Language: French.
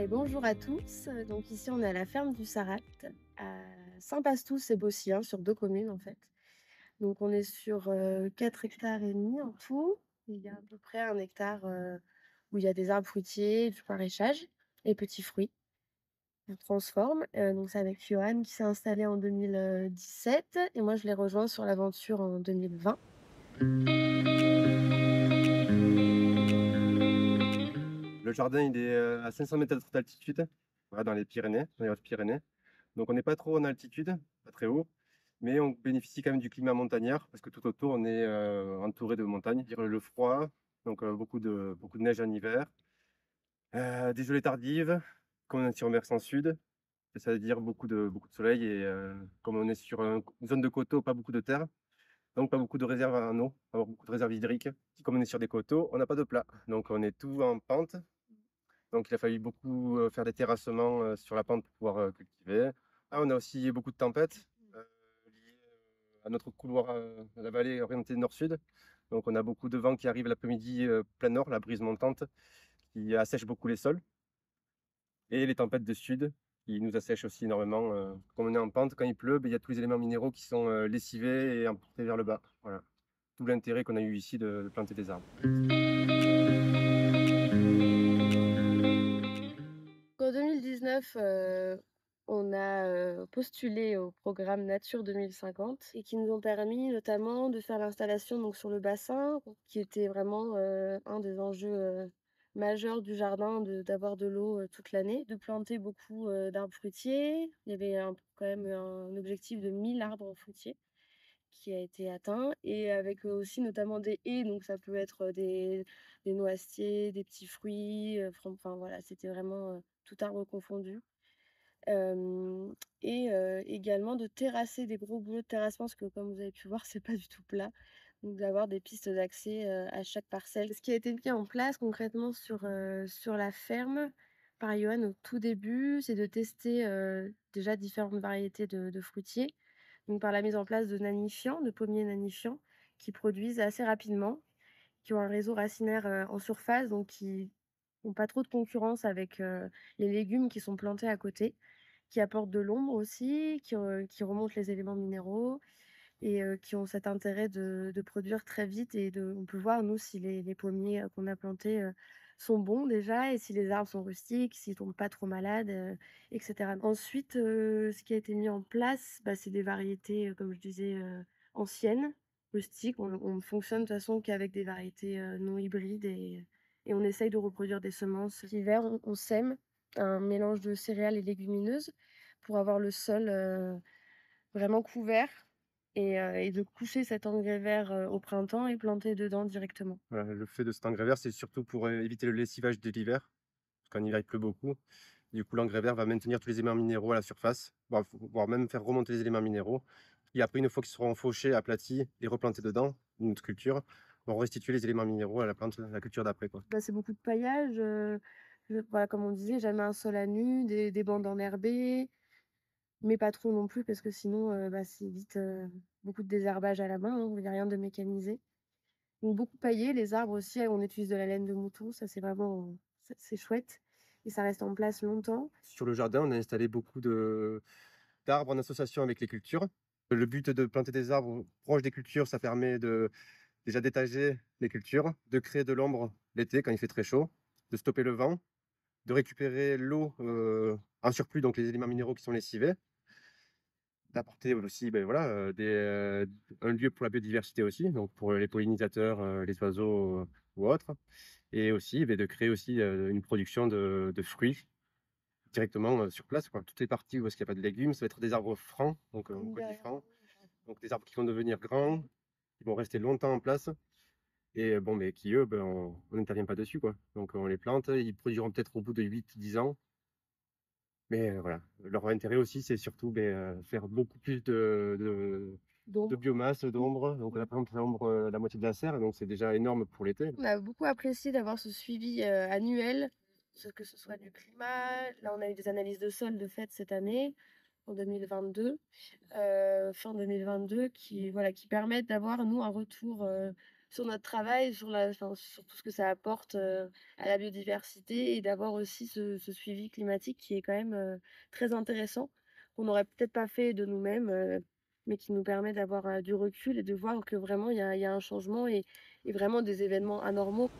Et bonjour à tous. Donc ici on est à la ferme du Sarat, à Saint-Pastous et Bossy, hein, sur 2 communes en fait. Donc on est sur 4 hectares et demi en tout. Il y a à peu près 1 hectare où il y a des arbres fruitiers, du maraîchage et petits fruits. On transforme. Donc c'est avec Johan qui s'est installé en 2017 et moi je l'ai rejoint sur l'aventure en 2020. Le jardin, il est à 500 mètres d'altitude, voilà, dans les Pyrénées, dans les Hautes-Pyrénées. Donc on n'est pas trop en altitude, pas très haut, mais on bénéficie quand même du climat montagnard parce que tout autour on est entouré de montagnes. Dire le froid, donc beaucoup de neige en hiver, des gelées tardives, comme on est sur versant sud, ça veut dire beaucoup de soleil et comme on est sur une zone de coteaux, pas beaucoup de terre, donc pas beaucoup de réserves en eau, pas beaucoup de réserves hydriques. Comme on est sur des coteaux, on n'a pas de plat, donc on est tout en pente. Donc il a fallu beaucoup faire des terrassements sur la pente pour pouvoir cultiver. Ah, on a aussi beaucoup de tempêtes liées à notre couloir, la vallée orientée nord-sud. Donc on a beaucoup de vent qui arrive l'après-midi plein nord, la brise montante qui assèche beaucoup les sols. Et les tempêtes de sud qui nous assèchent aussi énormément. Comme on est en pente, quand il pleut, ben, il y a tous les éléments minéraux qui sont lessivés et emportés vers le bas. Voilà. Tout l'intérêt qu'on a eu ici de planter des arbres. En 2019, on a postulé au programme Nature 2050 et qui nous ont permis notamment de faire l'installation donc sur le bassin, qui était vraiment un des enjeux majeurs du jardin, d'avoir de l'eau toute l'année, de planter beaucoup d'arbres fruitiers. Il y avait quand même un objectif de 1000 arbres fruitiers qui a été atteint, et avec aussi notamment des haies, donc ça peut être des noisetiers, des petits fruits, enfin voilà, c'était vraiment tout arbre confondu. Et également de terrasser, des gros boulots de terrassement, parce que comme vous avez pu voir, c'est pas du tout plat. Donc d'avoir des pistes d'accès à chaque parcelle. Ce qui a été mis en place concrètement sur la ferme par Johan au tout début, c'est de tester déjà différentes variétés de fruitiers. Donc par la mise en place de nanifiants, de pommiers nanifiants, qui produisent assez rapidement, qui ont un réseau racinaire en surface, donc qui n'ont pas trop de concurrence avec les légumes qui sont plantés à côté, qui apportent de l'ombre aussi, qui remontent les éléments minéraux et qui ont cet intérêt de produire très vite. Et on peut voir, nous, si les pommiers qu'on a plantés sont bons déjà, et si les arbres sont rustiques, s'ils tombent pas trop malades, etc. Ensuite, ce qui a été mis en place, bah, c'est des variétés, comme je disais, anciennes, rustiques. On ne fonctionne de toute façon qu'avec des variétés non hybrides, et on essaye de reproduire des semences. L'hiver, on sème un mélange de céréales et légumineuses pour avoir le sol vraiment couvert, et de coucher cet engrais vert au printemps et planter dedans directement. Voilà, le fait de cet engrais vert, c'est surtout pour éviter le lessivage de l'hiver, parce qu'en hiver il pleut beaucoup. Du coup, l'engrais vert va maintenir tous les éléments minéraux à la surface, voire même faire remonter les éléments minéraux. Et après, une fois qu'ils seront fauchés, aplatis et replantés dedans, une autre culture, vont restituer les éléments minéraux à la plante, à la culture d'après, quoi. Bah, c'est beaucoup de paillage, voilà, comme on disait, jamais un sol à nu, des bandes enherbées, mais pas trop non plus, parce que sinon, bah, c'est vite beaucoup de désherbage à la main, hein, il y a rien de mécanisé. Donc beaucoup paillé, les arbres aussi, on utilise de la laine de mouton, ça c'est vraiment c'est chouette, et ça reste en place longtemps. Sur le jardin, on a installé beaucoup d'arbres en association avec les cultures. Le but de planter des arbres proches des cultures, ça permet déjà d'étager les cultures, de créer de l'ombre l'été quand il fait très chaud, de stopper le vent, de récupérer l'eau en surplus, donc les éléments minéraux qui sont lessivés, d'apporter aussi ben voilà, un lieu pour la biodiversité aussi, donc pour les pollinisateurs, les oiseaux ou autres, et aussi ben, de créer aussi une production de fruits directement sur place, quoi. Toutes les parties où est-ce qu'il n'y a pas de légumes, ça va être des arbres francs, donc on Comme dit derrière francs, nous. donc des arbres qui vont devenir grands, qui vont rester longtemps en place, et bon, mais qui eux, ben, on n'intervient pas dessus, quoi. Donc on les plante, ils produiront peut-être au bout de 8-10 ans. Mais voilà, leur intérêt aussi, c'est surtout faire beaucoup plus de Donc biomasse, d'ombre. Donc là, par exemple, l'ombre, la moitié de la serre, donc c'est déjà énorme pour l'été. on a beaucoup apprécié d'avoir ce suivi annuel, que ce soit du climat. Là, on a eu des analyses de sol de fait cette année, en 2022, fin 2022, qui permettent d'avoir, nous, un retour sur notre travail, sur tout ce que ça apporte, à la biodiversité et d'avoir aussi ce suivi climatique qui est quand même, très intéressant, qu'on n'aurait peut-être pas fait de nous-mêmes, mais qui nous permet d'avoir, du recul et de voir que vraiment il y a un changement et vraiment des événements anormaux.